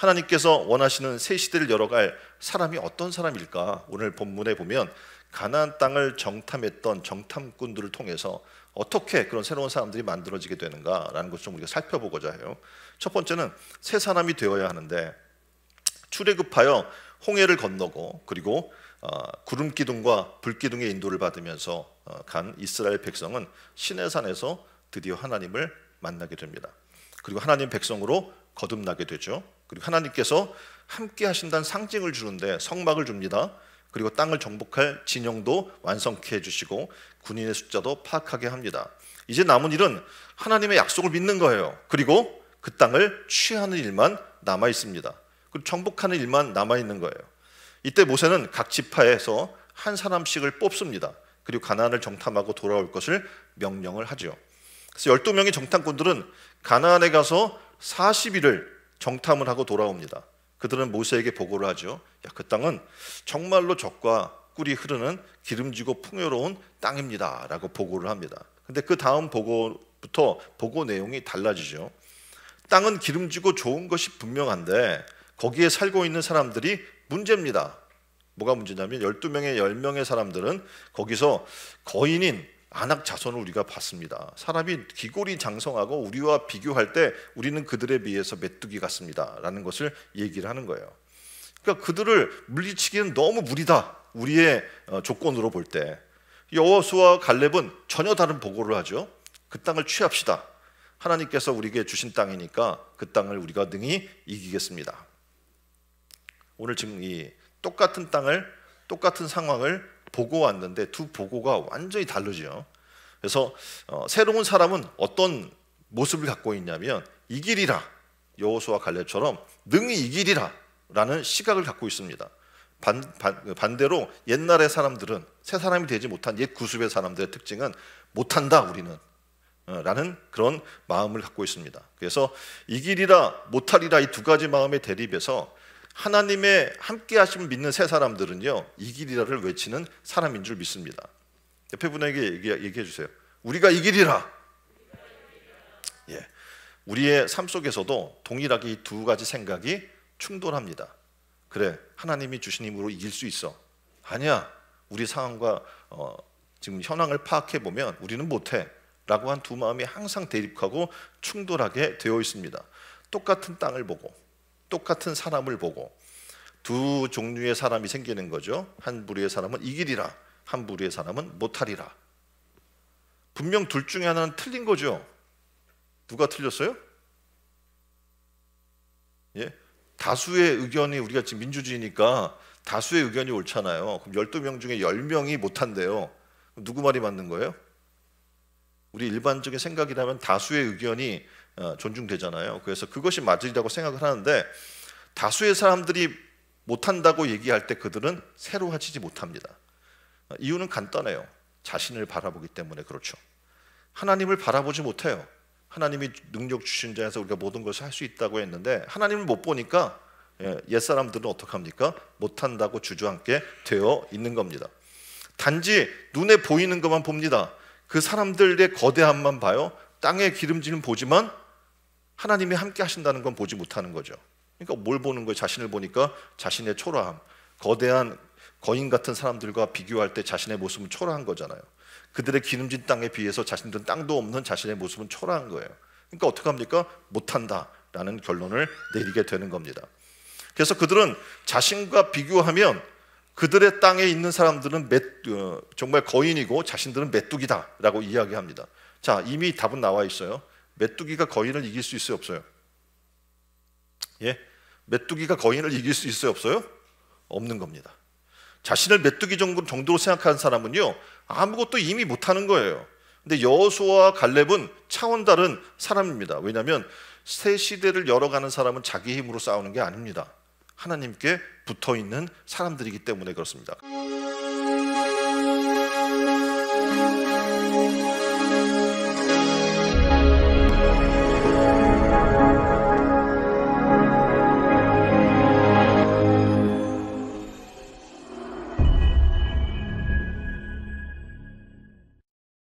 하나님께서 원하시는 새 시대를 열어갈 사람이 어떤 사람일까? 오늘 본문에 보면 가나안 땅을 정탐했던 정탐꾼들을 통해서 어떻게 그런 새로운 사람들이 만들어지게 되는가라는 것을 좀 우리가 살펴보고자 해요. 첫 번째는 새 사람이 되어야 하는데, 출애굽하여 홍해를 건너고 그리고 구름 기둥과 불 기둥의 인도를 받으면서 간 이스라엘 백성은 시내산에서 드디어 하나님을 만나게 됩니다. 그리고 하나님 백성으로 거듭나게 되죠. 그리고 하나님께서 함께 하신다는 상징을 주는데 성막을 줍니다. 그리고 땅을 정복할 진영도 완성케 해주시고 군인의 숫자도 파악하게 합니다. 이제 남은 일은 하나님의 약속을 믿는 거예요. 그리고 그 땅을 취하는 일만 남아 있습니다. 그리고 정복하는 일만 남아 있는 거예요. 이때 모세는 각 지파에서 한 사람씩을 뽑습니다. 그리고 가나안을 정탐하고 돌아올 것을 명령을 하죠. 그래서 12명의 정탐꾼들은 가나안에 가서 40일을 정탐을 하고 돌아옵니다. 그들은 모세에게 보고를 하죠. 그 땅은 정말로 젖과 꿀이 흐르는 기름지고 풍요로운 땅입니다 라고 보고를 합니다. 근데 그 다음 보고부터 보고 내용이 달라지죠. 땅은 기름지고 좋은 것이 분명한데 거기에 살고 있는 사람들이 문제입니다. 뭐가 문제냐면 12명의 10명의 사람들은 거기서 거인인 아낙 자손을 우리가 봤습니다. 사람이 기골이 장성하고 우리와 비교할 때 우리는 그들에 비해서 메뚜기 같습니다 라는 것을 얘기를 하는 거예요. 그러니까 그들을 물리치기는 너무 무리다, 우리의 조건으로 볼 때. 여호수아와 갈렙은 전혀 다른 보고를 하죠. 그 땅을 취합시다. 하나님께서 우리에게 주신 땅이니까 그 땅을 우리가 능히 이기겠습니다. 오늘 지금 이 똑같은 땅을, 똑같은 상황을 보고 왔는데 두 보고가 완전히 다르죠. 그래서 새로운 사람은 어떤 모습을 갖고 있냐면 이기리라, 여호수아 갈렙처럼 능히 이기리라 라는 시각을 갖고 있습니다. 반대로 옛날의 사람들은, 새 사람이 되지 못한 옛 구습의 사람들의 특징은 못한다 우리는 라는 그런 마음을 갖고 있습니다. 그래서 이기리라 못하리라 이 두 가지 마음의 대립에서 하나님의 함께 하심을 믿는 새 사람들은요, 이기리라를 외치는 사람인 줄 믿습니다. 옆에 분에게 얘기해 주세요. 우리가 이기리라. 예, 우리의 삶 속에서도 동일하게 이 두 가지 생각이 충돌합니다. 그래, 하나님이 주신 힘으로 이길 수 있어. 아니야, 우리 상황과 지금 현황을 파악해 보면 우리는 못해 라고 한 두 마음이 항상 대립하고 충돌하게 되어 있습니다. 똑같은 땅을 보고 똑같은 사람을 보고 두 종류의 사람이 생기는 거죠. 한 부류의 사람은 이기리라, 한 부류의 사람은 못하리라. 분명 둘 중에 하나는 틀린 거죠. 누가 틀렸어요? 예? 다수의 의견이, 우리가 지금 민주주의니까 다수의 의견이 옳잖아요. 그럼 12명 중에 10명이 못한대요. 누구 말이 맞는 거예요? 우리 일반적인 생각이라면 다수의 의견이 존중되잖아요. 그래서 그것이 맞으리라고 생각을 하는데, 다수의 사람들이 못한다고 얘기할 때 그들은 새로 하지 못합니다. 이유는 간단해요. 자신을 바라보기 때문에 그렇죠. 하나님을 바라보지 못해요. 하나님이 능력 주신 자에서 우리가 모든 것을 할 수 있다고 했는데 하나님을 못 보니까 옛사람들은 어떡합니까? 못한다고 주저앉게 되어 있는 겁니다. 단지 눈에 보이는 것만 봅니다. 그 사람들의 거대함만 봐요. 땅의 기름짐은 보지만 하나님이 함께 하신다는 건 보지 못하는 거죠. 그러니까 뭘 보는 거예요? 자신을 보니까 자신의 초라함, 거대한 거인 같은 사람들과 비교할 때 자신의 모습은 초라한 거잖아요. 그들의 기름진 땅에 비해서 자신들은 땅도 없는 자신의 모습은 초라한 거예요. 그러니까 어떻게 합니까? 못한다라는 결론을 내리게 되는 겁니다. 그래서 그들은 자신과 비교하면 그들의 땅에 있는 사람들은 정말 거인이고 자신들은 메뚜기다라고 이야기합니다. 자, 이미 답은 나와 있어요. 메뚜기가 거인을 이길 수 있어요, 없어요? 예? 메뚜기가 거인을 이길 수 있어요, 없어요? 없는 겁니다. 자신을 메뚜기 정도로 생각하는 사람은요, 아무것도 이미 못하는 거예요. 근데 여호수아와 갈렙은 차원 다른 사람입니다. 왜냐하면 새 시대를 열어가는 사람은 자기 힘으로 싸우는 게 아닙니다. 하나님께 붙어있는 사람들이기 때문에 그렇습니다.